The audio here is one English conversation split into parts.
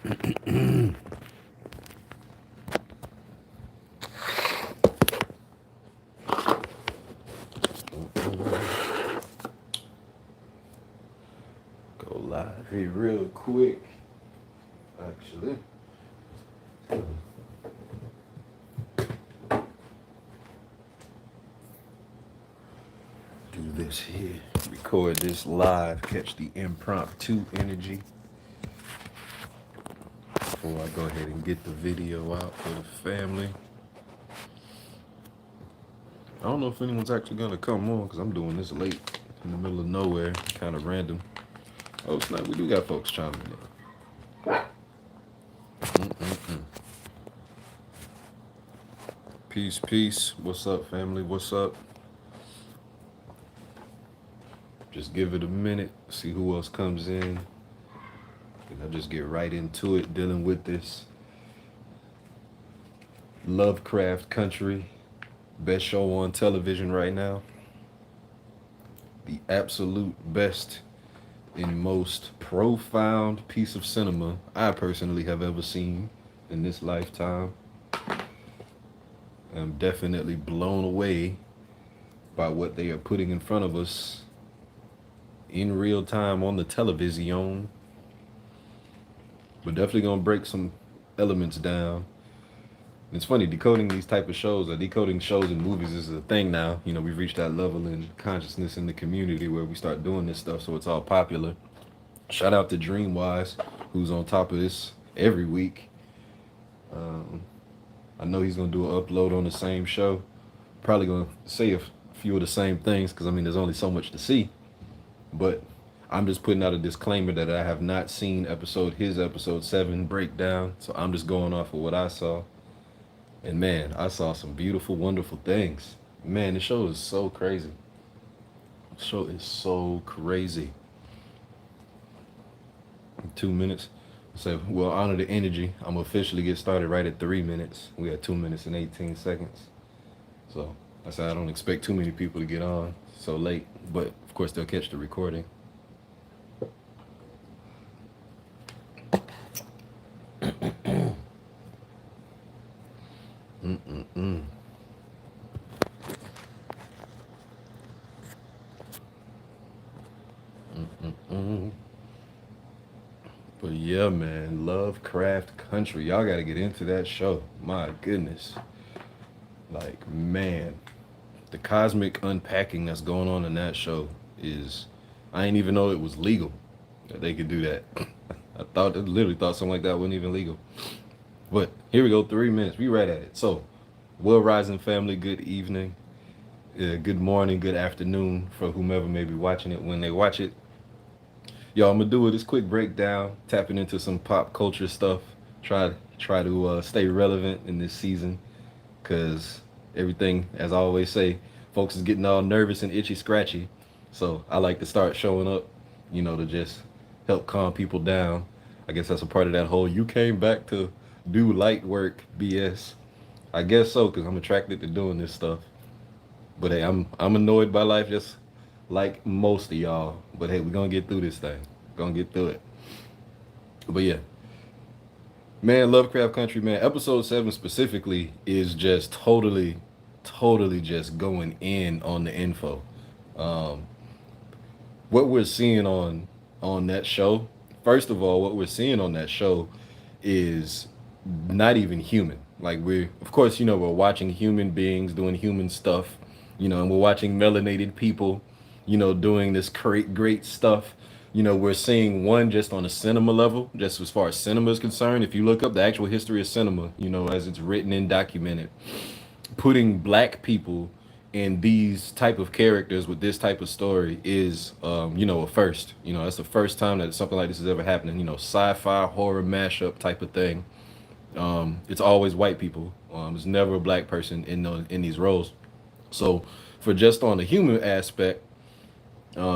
Go live here real quick. Actually. Do this here. Record this live. Catch the impromptu energy. Before I go ahead and get the video out for the family. I don't know if anyone's actually gonna come on because I'm doing this late in the middle of nowhere, kind of random. Oh snap, we do got folks chiming in. Peace, peace. What's up, family? What's up? Just give it a minute, see who else comes in. And I'll just get right into it, dealing with this Lovecraft country. Best show on television right now. The absolute best and most profound piece of cinema I personally have ever seen in this lifetime. I'm definitely blown away by what they are putting in front of us in real time on the television. We're definitely gonna break some elements down. It's funny, decoding these type of shows, or decoding shows and movies is a thing now. You know, we've reached that level in consciousness in the community where we start doing this stuff, so it's all popular. Shout out to Dreamwise, who's on top of this every week. I know he's gonna do an upload on the same show. Probably gonna say a few of the same things, because I mean, there's only so much to see. But I'm just putting out a disclaimer that I have not seen his episode 7 breakdown, so I'm just going off of what I saw. And man, I saw some beautiful, wonderful things. Man, the show is so crazy. The show is so crazy. 2 minutes. So we'll honor the energy. I'm officially get started right at 3 minutes. We had 2 minutes and 18 seconds. So I said I don't expect too many people to get on so late, but of course they'll catch the recording. But yeah, man, Lovecraft Country. Y'all got to get into that show. My goodness. Like, man, the cosmic unpacking that's going on in that show is, I didn't even know it was legal that they could do that. Literally thought something like that wasn't even legal. But here we go, 3 minutes. We right at it. So, Well Rising family, good evening. Good morning, good afternoon for whomever may be watching it when they watch it. Y'all, I'm gonna do this quick breakdown, tapping into some pop culture stuff. Try to stay relevant in this season, cause everything, as I always say, folks is getting all nervous and itchy scratchy. So I like to start showing up, you know, to just help calm people down. I guess that's a part of that whole "you came back to do light work" BS. I guess so, cause I'm attracted to doing this stuff. But hey, I'm annoyed by life just like most of y'all. But hey, we're gonna get through this thing. Gonna get through it. But yeah. Man, Lovecraft Country, man, episode 7 specifically is just totally just going in on the info. What we're seeing on that show, first of all, what we're seeing on that show is not even human. Like, of course, you know, we're watching human beings doing human stuff, you know, and we're watching melanated people, you know, doing this great stuff. You know, we're seeing one just on a cinema level, just as far as cinema is concerned. If you look up the actual history of cinema, you know, as it's written and documented, putting black people in these type of characters with this type of story is, you know, a first. You know, that's the first time that something like this is ever happening. You know, sci-fi horror mashup type of thing. It's always white people. There's never a black person in these roles. So for just on the human aspect,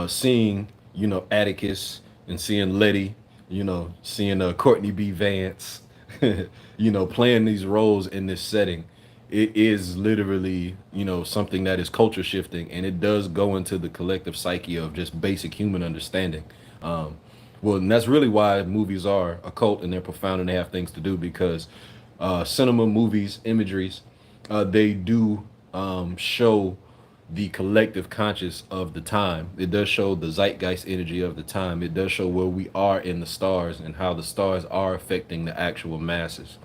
seeing, you know, Atticus and seeing Letty, you know, seeing Courtney B. Vance, you know, playing these roles in this setting, it is literally, you know, something that is culture shifting, and it does go into the collective psyche of just basic human understanding. Well, and that's really why movies are occult and they're profound and they have things to do because cinema, movies, imageries, they do show the collective conscious of the time. It does show the zeitgeist energy of the time. It does show where we are in the stars and how the stars are affecting the actual masses.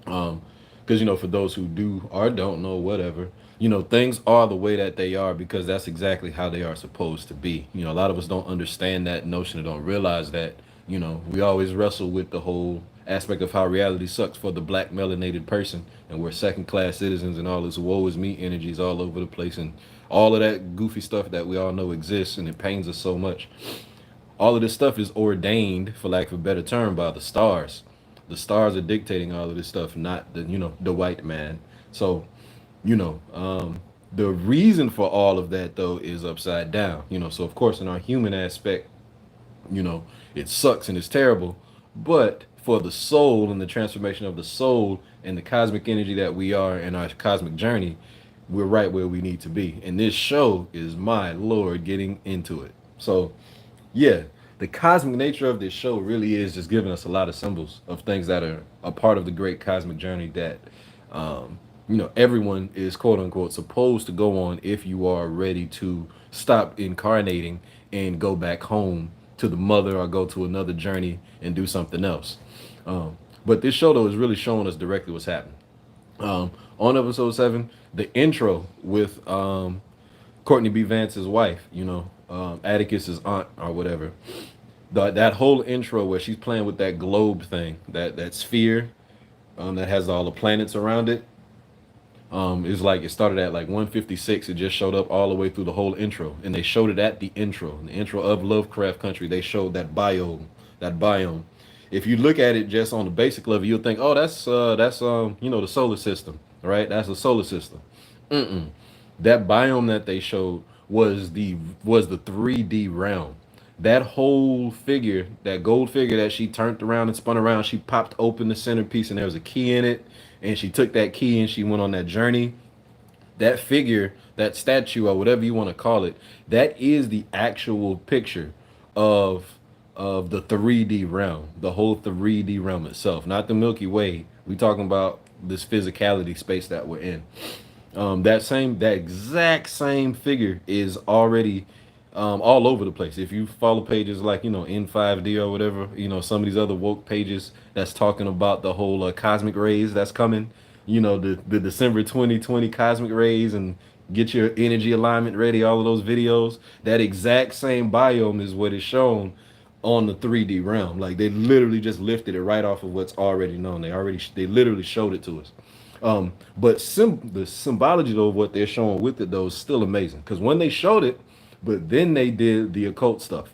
Because for those who do or don't know, whatever, things are the way that they are because that's exactly how they are supposed to be. A lot of us don't understand that notion and don't realize that. We always wrestle with the whole aspect of how reality sucks for the black melanated person, and we're second class citizens and all this woe is me energies all over the place and all of that goofy stuff that we all know exists and it pains us so much. All of this stuff is ordained, for lack of a better term, by the stars. The stars are dictating all of this stuff, not the white man. So, you know, um, the reason for all of that though is upside down. So of course in our human aspect, it sucks and it's terrible, but for the soul and the transformation of the soul and the cosmic energy that we are in our cosmic journey, we're right where we need to be. And this show is, my lord, getting into it. So yeah, the cosmic nature of this show really is just giving us a lot of symbols of things that are a part of the great cosmic journey that everyone is quote unquote supposed to go on if you are ready to stop incarnating and go back home to the mother or go to another journey and do something else. But this show though is really showing us directly what's happening. On episode 7, the intro with Courtney B. Vance's wife, Atticus's aunt or whatever. That whole intro where she's playing with that globe thing, that sphere, that has all the planets around it. Is like it started at like 156. It just showed up all the way through the whole intro, and they showed it at the intro of Lovecraft Country. They showed that biome. If you look at it just on the basic level, you'll think, oh, that's the solar system, right? That's the solar system. Mm-mm. That biome that they showed was the 3D realm. That whole figure, that gold figure that she turned around and spun around, she popped open the centerpiece and there was a key in it, and she took that key and she went on that journey. That figure, that statue or whatever you want to call it, that is the actual picture of the 3D realm, the whole 3D realm itself, not the Milky Way. We talking about this physicality space that we're in. That exact same figure is already all over the place. If you follow pages like N5D or whatever, some of these other woke pages that's talking about the whole cosmic rays that's coming, the December 2020 cosmic rays, and get your energy alignment ready. All of those videos, that exact same biome is what is shown on the 3D realm. Like they literally just lifted it right off of what's already known. They literally showed it to us. But the symbology though of what they're showing with it though is still amazing because when they showed it, but then they did the occult stuff.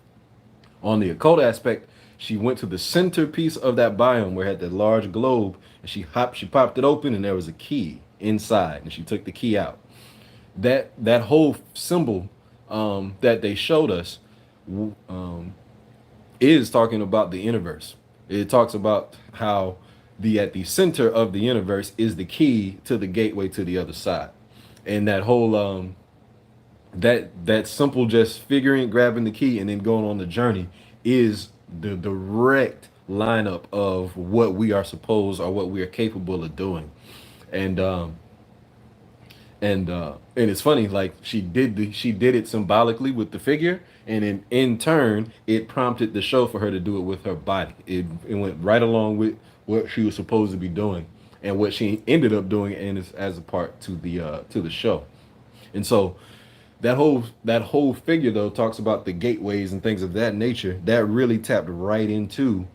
On the occult aspect, she went to the centerpiece of that biome where it had that large globe, and she popped it open, and there was a key inside, and she took the key out. That whole symbol that they showed us um, is talking about the universe. It talks about how at the center of the universe is the key to the gateway to the other side, and that whole that simple just figuring, grabbing the key, and then going on the journey is the direct lineup of what we are supposed or what we are capable of doing, and and it's funny, like she did it symbolically with the figure, and in turn it prompted the show for her to do it with her body. It went right along with what she was supposed to be doing and what she ended up doing and as a part to the show. And so that whole figure though talks about the gateways and things of that nature that really tapped right into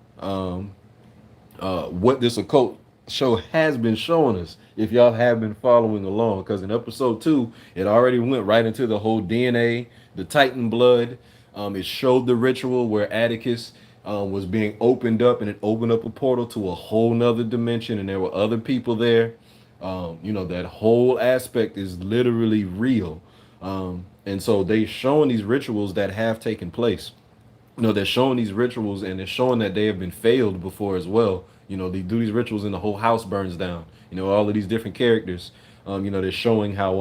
what this occult show has been showing us if y'all have been following along, because in episode 2 it already went right into the whole DNA, the Titan blood. It showed the ritual where Atticus was being opened up, and it opened up a portal to a whole nother dimension, and there were other people there. That whole aspect is literally real. And so they showing these rituals that have taken place. They're showing these rituals, and they're showing that they have been failed before as well. They do these rituals and the whole house burns down. All of these different characters. They're showing how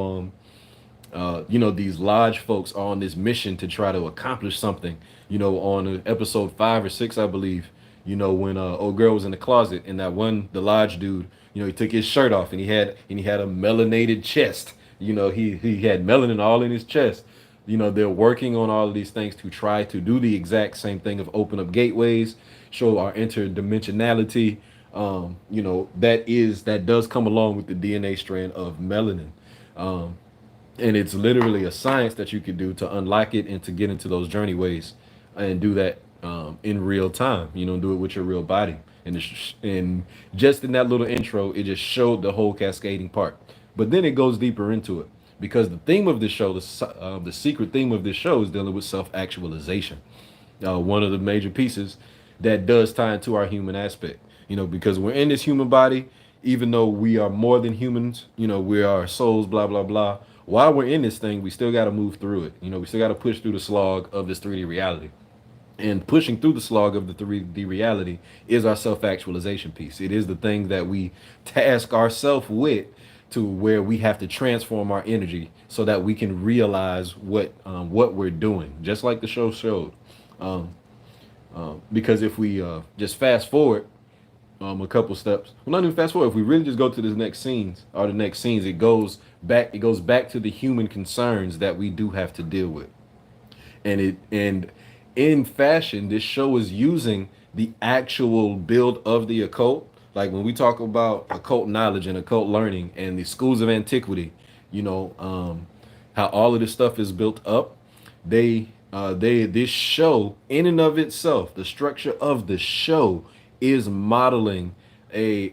these lodge folks are on this mission to try to accomplish something, On episode 5 or 6, I believe, when old girl was in the closet and the lodge dude, he took his shirt off and he had a melanated chest. He had melanin all in his chest. They're working on all of these things to try to do the exact same thing of open up gateways, show our interdimensionality. That does come along with the DNA strand of melanin. Um, and it's literally a science that you can do to unlock it and to get into those journey ways and do that in real time. Do it with your real body. And just in that little intro, it just showed the whole cascading part. But then it goes deeper into it because the theme of this show, the secret theme of this show, is dealing with self-actualization. One of the major pieces that does tie into our human aspect. Because we're in this human body, even though we are more than humans, we are souls, blah, blah, blah. While we're in this thing, we still got to move through it. We still got to push through the slog of this 3D reality. And pushing through the slog of the 3D reality is our self-actualization piece. It is the thing that we task ourselves with, to where we have to transform our energy so that we can realize what we're doing, just like the show showed. Um, because if we just fast forward a couple steps, well, not even fast forward. If we really just go to the next scenes, it goes back. It goes back to the human concerns that we do have to deal with, and in fashion, this show is using the actual build of the occult. Like when we talk about occult knowledge and occult learning and the schools of antiquity, how all of this stuff is built up. This show in and of itself, the structure of the show is modeling an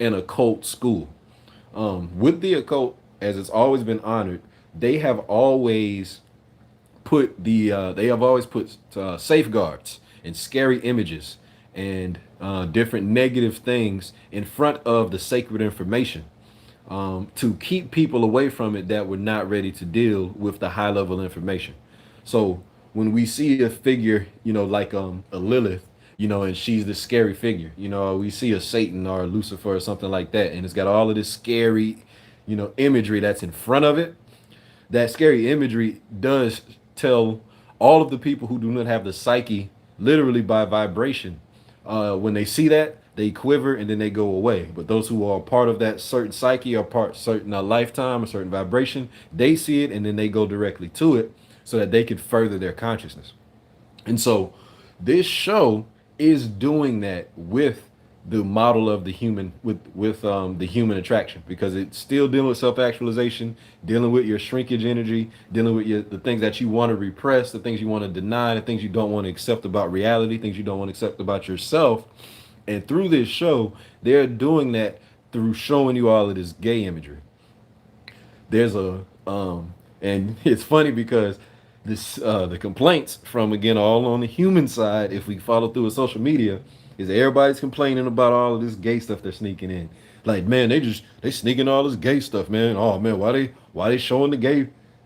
occult school. With the occult, as it's always been honored, they have always put safeguards and scary images and different negative things in front of the sacred information, to keep people away from it that were not ready to deal with the high level information. So when we see a figure, like a Lilith, and she's the scary figure, we see a Satan or a Lucifer or something like that, and it's got all of this scary, imagery that's in front of it. That scary imagery does tell all of the people who do not have the psyche, literally by vibration. When they see that, they quiver and then they go away. But those who are part of that certain psyche or certain lifetime, a certain vibration, they see it and then they go directly to it so that they could further their consciousness. And so this show is doing that with the model of the human, with the human attraction, because it's still dealing with self-actualization, dealing with your shrinkage energy, dealing with the things that you want to repress, the things you want to deny, the things you don't want to accept about reality, things you don't want to accept about yourself. And through this show, they're doing that through showing you all of this gay imagery. There's and it's funny because the complaints from, again, all on the human side, if we follow through with social media, is everybody's complaining about all of this gay stuff they're sneaking in. Like, man, they sneaking all this gay stuff, man. Oh man, why they showing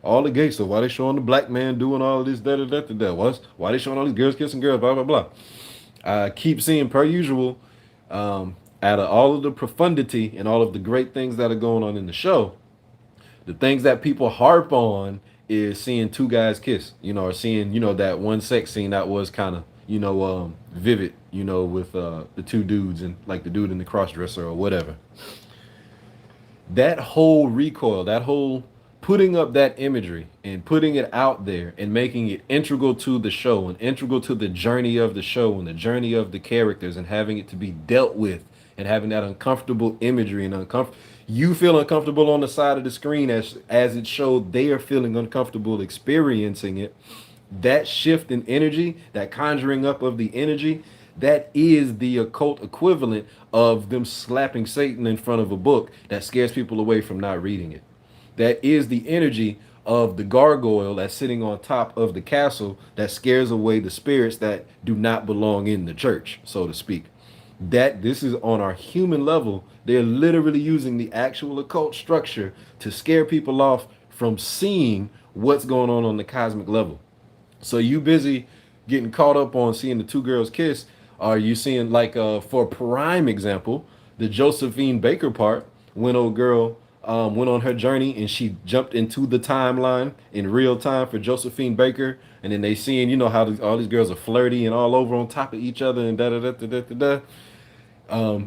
all the gay stuff? Why they showing the black man doing all of this, why they showing all these girls kissing girls, blah blah blah. I keep seeing, per usual, out of all of the profundity and all of the great things that are going on in the show, the things that people harp on is seeing two guys kiss, or seeing, that one sex scene that was kind of, vivid, with the two dudes and like the dude in the crossdresser or whatever. That whole recoil, that whole putting up that imagery and putting it out there and making it integral to the show and integral to the journey of the show and the journey of the characters, and having it to be dealt with and having that uncomfortable imagery and you feel uncomfortable on the side of the screen as it showed they are feeling uncomfortable experiencing it. That shift in energy, that conjuring up of the energy, that is the occult equivalent of them slapping Satan in front of a book that scares people away from not reading it. That is the energy of the gargoyle that's sitting on top of the castle that scares away the spirits that do not belong in the church, so to speak. That this is on our human level. They're literally using the actual occult structure to scare people off from seeing what's going on the cosmic level. So you busy getting caught up on seeing the two girls kiss. Are you seeing, like, for prime example, the Josephine Baker part, when old girl went on her journey and she jumped into the timeline in real time for Josephine Baker. And then they seeing, you know, how all these girls are flirty and all over on top of each other and da da da da da da. Da.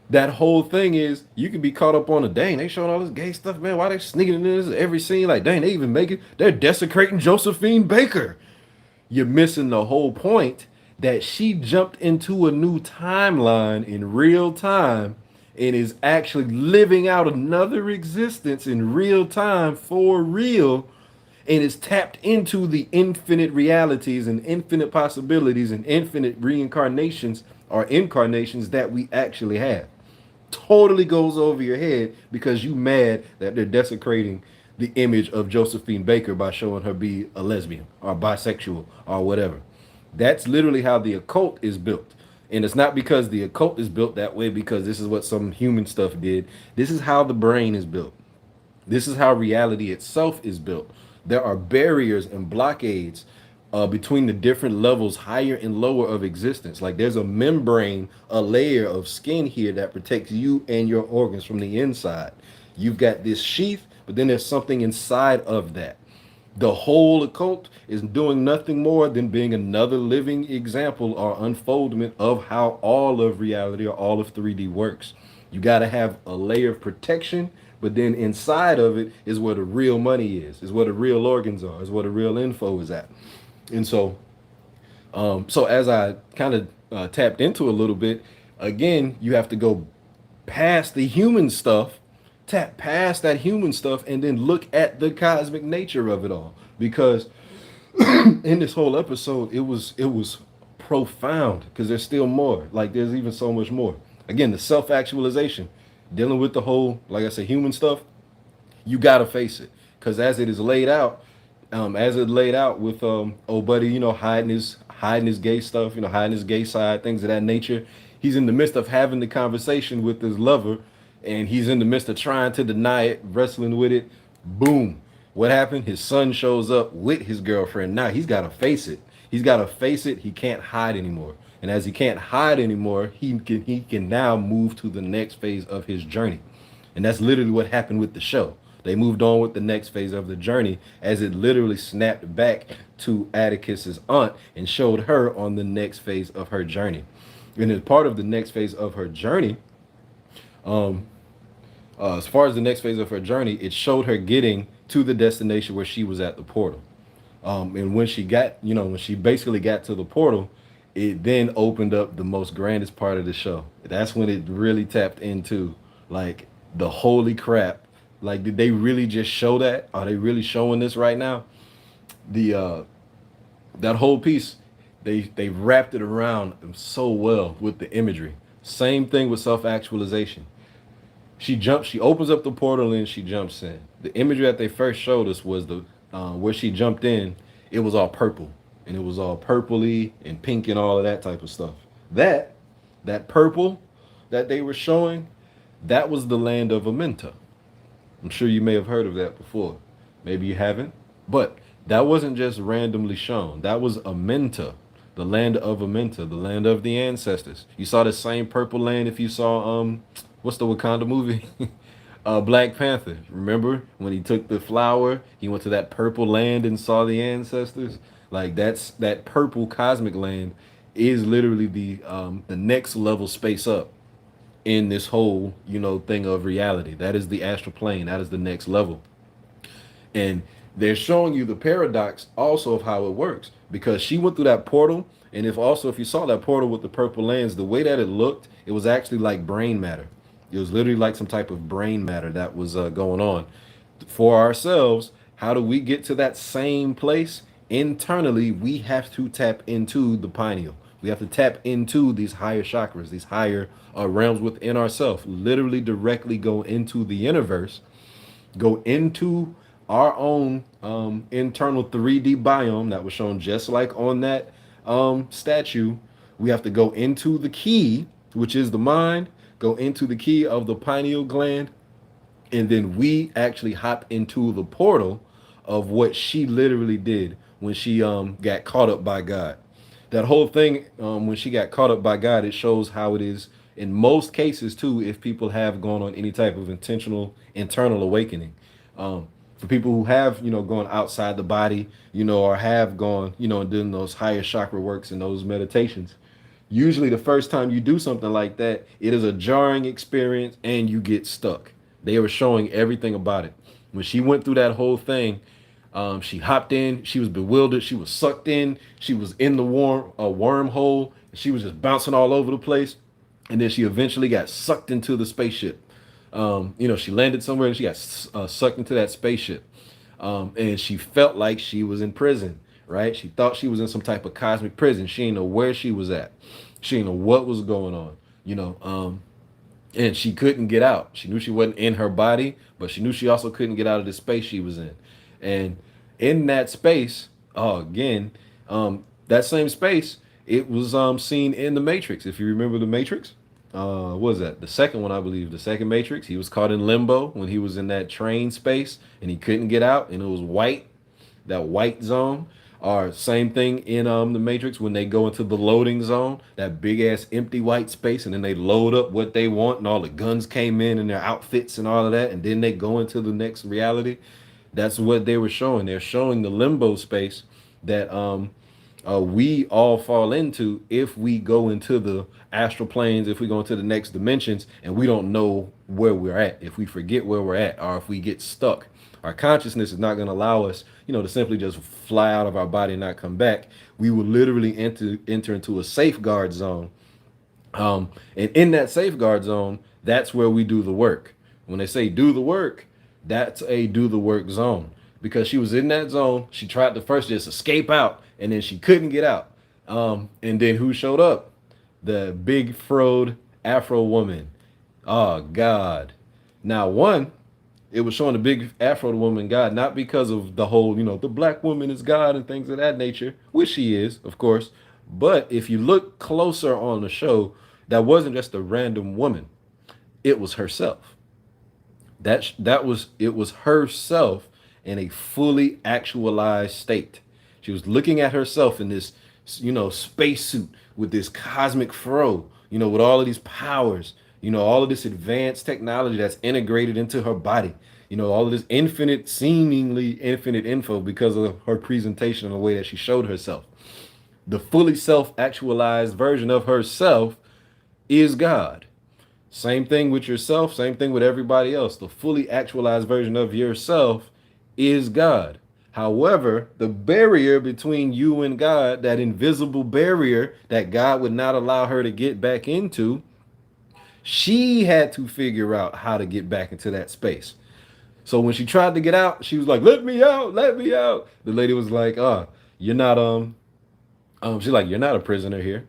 That whole thing is you can be caught up on a dang, they showing all this gay stuff, man. Why they sneaking in this every scene? Like, dang, they even make it, they're desecrating Josephine Baker. You're missing the whole point that she jumped into a new timeline in real time and is actually living out another existence in real time for real and is tapped into the infinite realities and infinite possibilities and infinite reincarnations or incarnations that we actually have. Totally goes over your head because you mad that they're desecrating the image of Josephine Baker by showing her be a lesbian or bisexual or whatever. That's literally how the occult is built. And it's not because the occult is built that way because this is what some human stuff did. This is how the brain is built. This is how reality itself is built. There are barriers and blockades between the different levels, higher and lower of existence. Like there's a membrane, a layer of skin here that protects you and your organs from the inside. You've got this sheath, but then there's something inside of that. The whole occult is doing nothing more than being another living example or unfoldment of how all of reality or all of 3D works. You got to have a layer of protection, but then inside of it is where the real money is where the real organs are, is where the real info is at. And so as I kind of tapped into a little bit, again, you have to go past the human stuff, tap past that human stuff, and then look at the cosmic nature of it all. Because in this whole episode, it was profound because there's still more. Like there's even so much more. Again, the self-actualization, dealing with the whole, like I said, human stuff. You gotta face it because as it laid out with old buddy, you know, hiding his gay stuff, you know, hiding his gay side, things of that nature. He's in the midst of having the conversation with his lover, and he's in the midst of trying to deny it, wrestling with it. Boom. What happened? His son shows up with his girlfriend. Now he's got to face it. He's got to face it. He can't hide anymore. And as he can't hide anymore, he can now move to the next phase of his journey. And that's literally what happened with the show. They moved on with the next phase of the journey as it literally snapped back to Atticus's aunt and showed her on the next phase of her journey. And as part of the next phase of her journey, as far as the next phase of her journey, it showed her getting to the destination where she was at the portal. And when she got, you know, when she basically got to the portal, it then opened up the most grandest part of the show. That's when it really tapped into like the holy crap. Like, did they really just show that? Are they really showing this right now? The that whole piece, they wrapped it around so well with the imagery. Same thing with self-actualization. She opens up the portal and she jumps in. The imagery that they first showed us was the where she jumped in. It was all purple, and it was all purpley and pink and all of that type of stuff. That purple that they were showing, that was the land of Amenta. I'm sure you may have heard of that before. Maybe you haven't, but that wasn't just randomly shown. That was Amenta, the land of Amenta, the land of the ancestors. You saw the same purple land if you saw what's the Wakanda movie? Black Panther. Remember when he took the flower, he went to that purple land and saw the ancestors? Like that purple cosmic land is literally the next level space up in this whole, you know, thing of reality. That is the astral plane. That is the next level. And they're showing you the paradox also of how it works, because she went through that portal. And if you saw that portal with the purple lens, the way that it looked, it was actually like brain matter. It was literally like some type of brain matter that was going on. For ourselves, how do we get to that same place? Internally, we have to tap into the pineal. We have to tap into these higher chakras, these higher realms within ourselves. Literally directly go into the universe, go into our own internal 3D biome that was shown just like on that statue. We have to go into the key, which is the mind, go into the key of the pineal gland, and then we actually hop into the portal of what she literally did when she got caught up by God. That whole thing, when she got caught up by God, it shows how it is, in most cases too, if people have gone on any type of intentional internal awakening. For people who have, gone outside the body, or have gone, and done those higher chakra works and those meditations, usually the first time you do something like that, it is a jarring experience and you get stuck. They were showing everything about it. When she went through that whole thing, she hopped in, she was bewildered, she was sucked in, she was in the wormhole, she was just bouncing all over the place. And then she eventually got sucked into the spaceship. She landed somewhere and she got sucked into that spaceship. And she felt like she was in prison, right? She thought she was in some type of cosmic prison. She didn't know where she was at. She didn't know what was going on, and she couldn't get out. She knew she wasn't in her body, but she knew she also couldn't get out of the space she was in. And in that space, again, that same space, it was seen in the Matrix. If you remember the Matrix, what was that? The second one, I believe, the second Matrix. He was caught in limbo when he was in that train space and he couldn't get out, and it was white, that white zone. Or same thing in the Matrix when they go into the loading zone, that big ass empty white space, and then they load up what they want, and all the guns came in and their outfits and all of that, and then they go into the next reality. That's what they were showing. They're showing the limbo space that we all fall into if we go into the astral planes, if we go into the next dimensions and we don't know where we're at, if we forget where we're at, or if we get stuck. Our consciousness is not going to allow us, to simply just fly out of our body and not come back. We will literally enter into a safeguard zone. And in that safeguard zone, that's where we do the work. When they say do the work, that's a do the work zone. Because she was in that zone, she tried to first just escape out, and then she couldn't get out. And then who showed up? The big froed Afro woman. Oh, God. Now, one, it was showing the big Afro woman God, not because of the whole, the black woman is God and things of that nature, which she is, of course. But if you look closer on the show, that wasn't just a random woman. It was herself. It was herself in a fully actualized state. She was looking at herself in this, spacesuit with this cosmic fro, with all of these powers, all of this advanced technology that's integrated into her body, all of this seemingly infinite info because of her presentation and the way that she showed herself. The fully self-actualized version of herself is God. Same thing with yourself, same thing with everybody else. The fully actualized version of yourself is God. However, the barrier between you and God, that invisible barrier that God would not allow her to get back into, she had to figure out how to get back into that space. So when she tried to get out, she was like, let me out, let me out. The lady was like, you're not, she's like, you're not a prisoner here.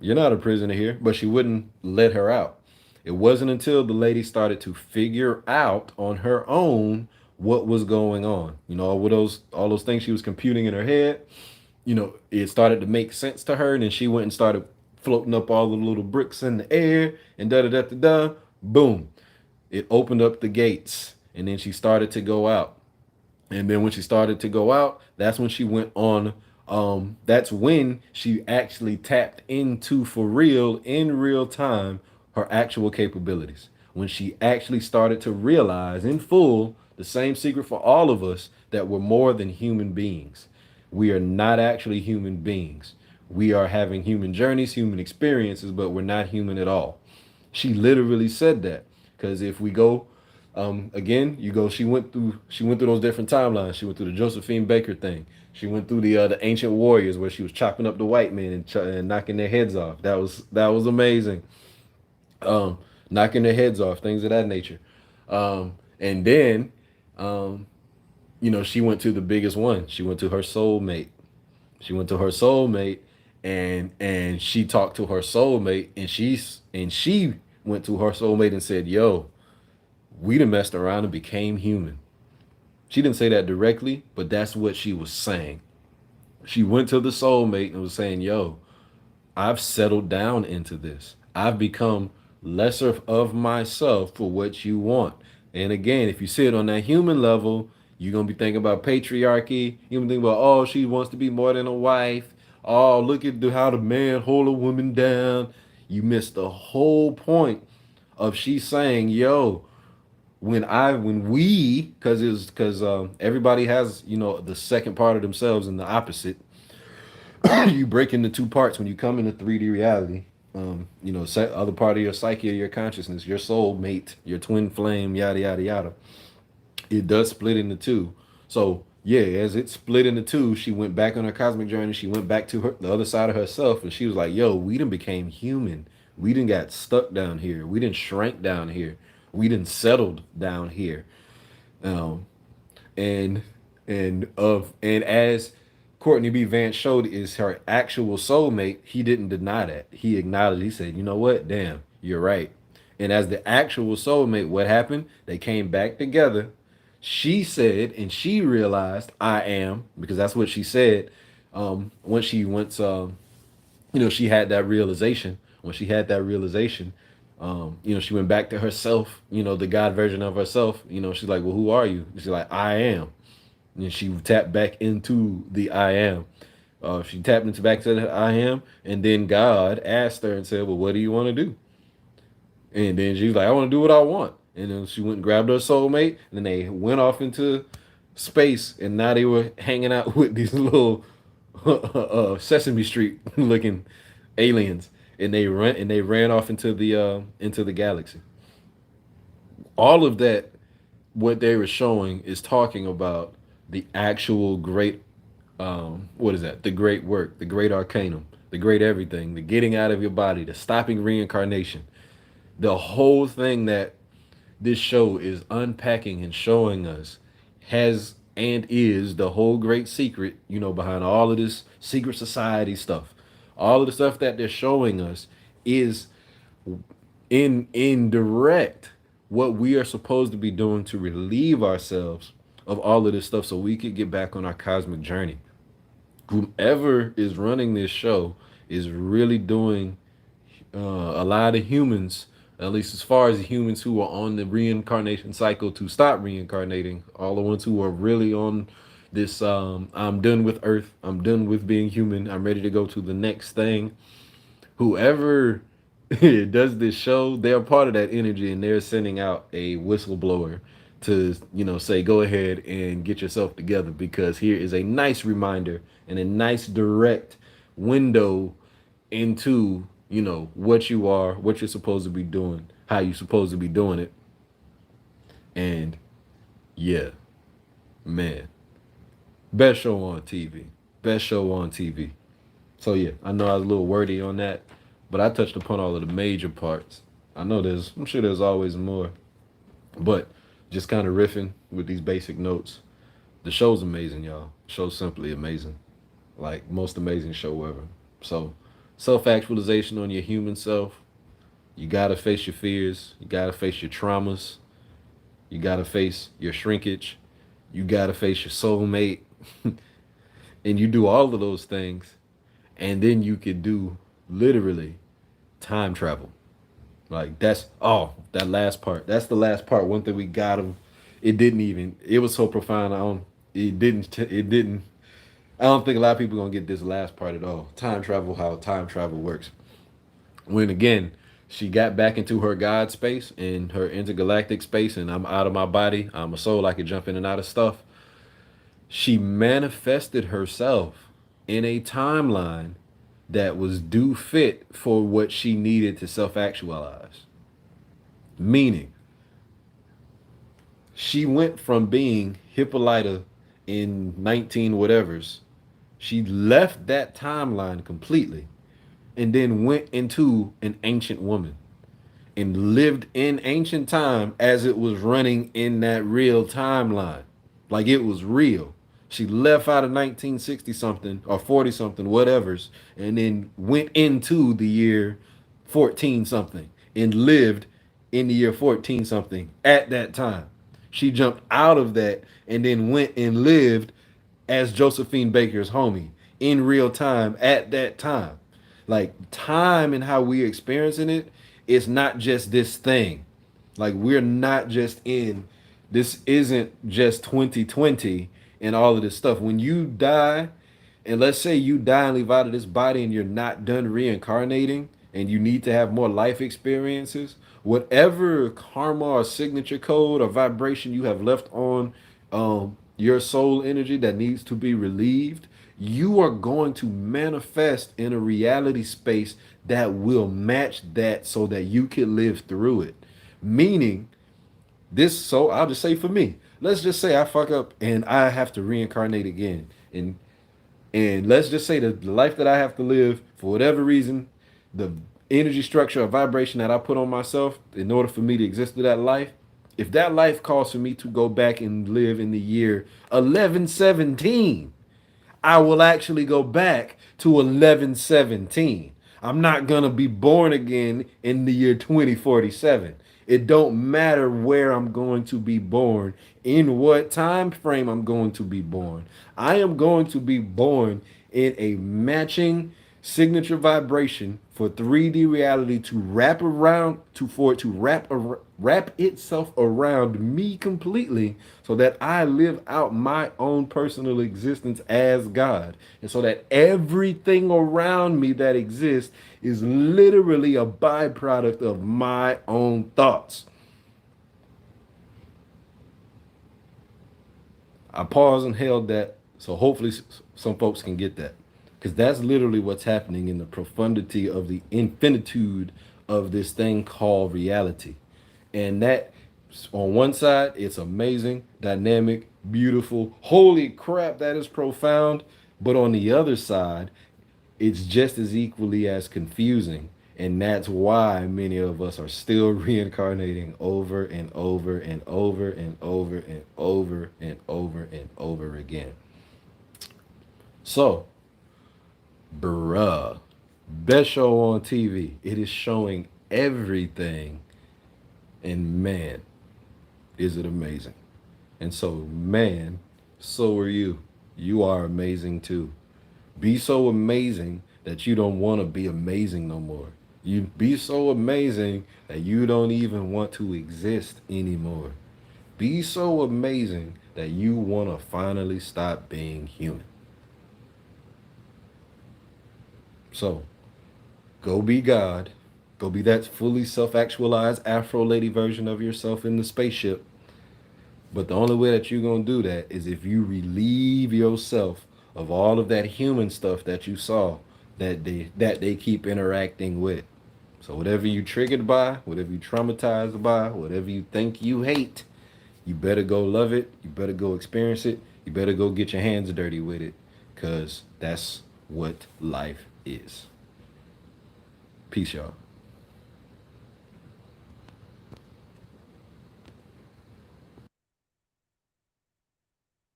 You're not a prisoner here. But she wouldn't let her out. It wasn't until the lady started to figure out on her own what was going on. All those things she was computing in her head, it started to make sense to her. And then she went and started floating up all the little bricks in the air and da-da-da-da-da. Boom. It opened up the gates. And then she started to go out. And then when she started to go out, that's when she went on. That's when she actually tapped into, for real, in real time, her actual capabilities. When she actually started to realize in full the same secret for all of us, that we're more than human beings. We are not actually human beings. We are having human journeys, human experiences, but we're not human at all. She literally said that. Because if we go, again, she went through those different timelines. She went through the Josephine Baker thing. She went through the ancient warriors where she was chopping up the white men and knocking their heads off. That was amazing. Knocking their heads off, things of that nature. And then, she went to the biggest one. She went to her soulmate. And she talked to her soulmate, and she went to her soulmate and said, yo, we done messed around and became human. She didn't say that directly, but that's what she was saying. She went to the soulmate and was saying, yo, I've settled down into this. I've become lesser of myself for what you want. And again, if you see it on that human level, you're going to be thinking about patriarchy. You're going to think about, oh, she wants to be more than a wife. Oh, look at how the man hold a woman down. You missed the whole point of she saying, "Yo, when we, because everybody has the second part of themselves and the opposite. You break into two parts when you come into 3D reality. Other part of your psyche or your consciousness, your soul mate, your twin flame, yada yada yada. It does split into two. So yeah, as it split into two, she went back on her cosmic journey. She went back to the other side of herself, and she was like, "Yo, we done became human. We didn't got stuck down here. We didn't shrank down here. We didn't settled down here." Um, and and as Courtney B. Vance showed is her actual soulmate, he didn't deny that. He acknowledged. He said, "You know what? Damn, you're right." And as the actual soulmate, what happened? They came back together. She said, and she realized, "I am," because that's what she said. Once she had that realization. When she had that realization, she went back to herself. The God version of herself. She's like, "Well, who are you?" She's like, "I am." And she tapped back into the I am. She tapped into back to the I am, and then God asked her and said, "Well, what do you want to do?" And then she was like, "I want to do what I want." And then she went and grabbed her soulmate, and then they went off into space, and now they were hanging out with these little Sesame Street looking aliens, and they ran off into the galaxy. All of that, what they were showing is talking about the actual great, what is that? The great work, the great arcanum, the great everything, the getting out of your body, the stopping reincarnation, the whole thing that this show is unpacking and showing us has and is the whole great secret, behind all of this secret society stuff. All of the stuff that they're showing us is in direct what we are supposed to be doing to relieve ourselves of all of this stuff so we could get back on our cosmic journey. Whoever is running this show is really doing a lot of humans, at least as far as the humans who are on the reincarnation cycle to stop reincarnating, all the ones who are really on this, I'm done with Earth, I'm done with being human, I'm ready to go to the next thing. Whoever does this show, they're part of that energy, and they're sending out a whistleblower to say, "Go ahead and get yourself together, because here is a nice reminder and a nice direct window into what you are, what you're supposed to be doing, how you're supposed to be doing it." And yeah, man, best show on TV, best show on TV. So yeah, I know I was a little wordy on that, but I touched upon all of the major parts. I'm sure there's always more, but just kind of riffing with these basic notes. The show's amazing, y'all. The show's simply amazing, like most amazing show ever. So, self-actualization on your human self. You gotta face your fears. You gotta face your traumas. You gotta face your shrinkage. You gotta face your soulmate, and you do all of those things, and then you could do literally time travel. Like that last part. That's the last part. One thing we got him. It didn't even. It was so profound. I don't. It didn't. It didn't. I don't think a lot of people gonna get this last part at all. Time travel. How time travel works. When again, she got back into her God space and her intergalactic space, and I'm out of my body. I'm a soul. I can jump in and out of stuff. She manifested herself in a timeline that was due fit for what she needed to self actualize. Meaning, she went from being Hippolyta in 19 whatevers. She left that timeline completely and then went into an ancient woman and lived in ancient time as it was running in that real timeline. Like it was real. She left out of 1960 something or 40 something, whatever's, and then went into the year 14 something and lived in the year 14 something at that time. She jumped out of that and then went and lived as Josephine Baker's homie in real time at that time. Like time and how we experiencing it, it's not just this thing. Like we're not just in this isn't just 2020 and all of this stuff. When you die, and let's say you die and leave out of this body and you're not done reincarnating, and you need to have more life experiences, whatever karma or signature code or vibration you have left on your soul energy that needs to be relieved, you are going to manifest in a reality space that will match that so that you can live through it. Meaning, this, so I'll just say for me, let's just say I fuck up and I have to reincarnate again. And let's just say that the life that I have to live, for whatever reason, the energy structure or vibration that I put on myself in order for me to exist through that life, if that life calls for me to go back and live in the year 1117, I will actually go back to 1117. I'm not going to be born again in the year 2047. It don't matter where I'm going to be born, in what time frame I'm going to be born. I am going to be born in a matching signature vibration for 3D reality to wrap around, to for it to wrap itself around me completely, so that I live out my own personal existence as God, and so that everything around me that exists is literally a byproduct of my own thoughts. I paused and held that, so hopefully some folks can get that. Because that's literally what's happening in the profundity of the infinitude of this thing called reality. And that, on one side, it's amazing, dynamic, beautiful. Holy crap, that is profound. But on the other side, it's just as equally as confusing. And that's why many of us are still reincarnating over and over and over and over and over and over and over again. So, bruh, best show on TV. It is showing everything. And man, is it amazing. And so, man, so are you. You are amazing too. Be so amazing that you don't want to be amazing no more. You be so amazing that you don't even want to exist anymore. Be so amazing that you want to finally stop being human. So, go be God. Go be that fully self-actualized Afro lady version of yourself in the spaceship. But the only way that you're going to do that is if you relieve yourself of all of that human stuff that you saw that they keep interacting with. So whatever you triggered by, whatever you traumatized by, whatever you think you hate, you better go love it. You better go experience it. You better go get your hands dirty with it, because that's what life is. Peace, y'all.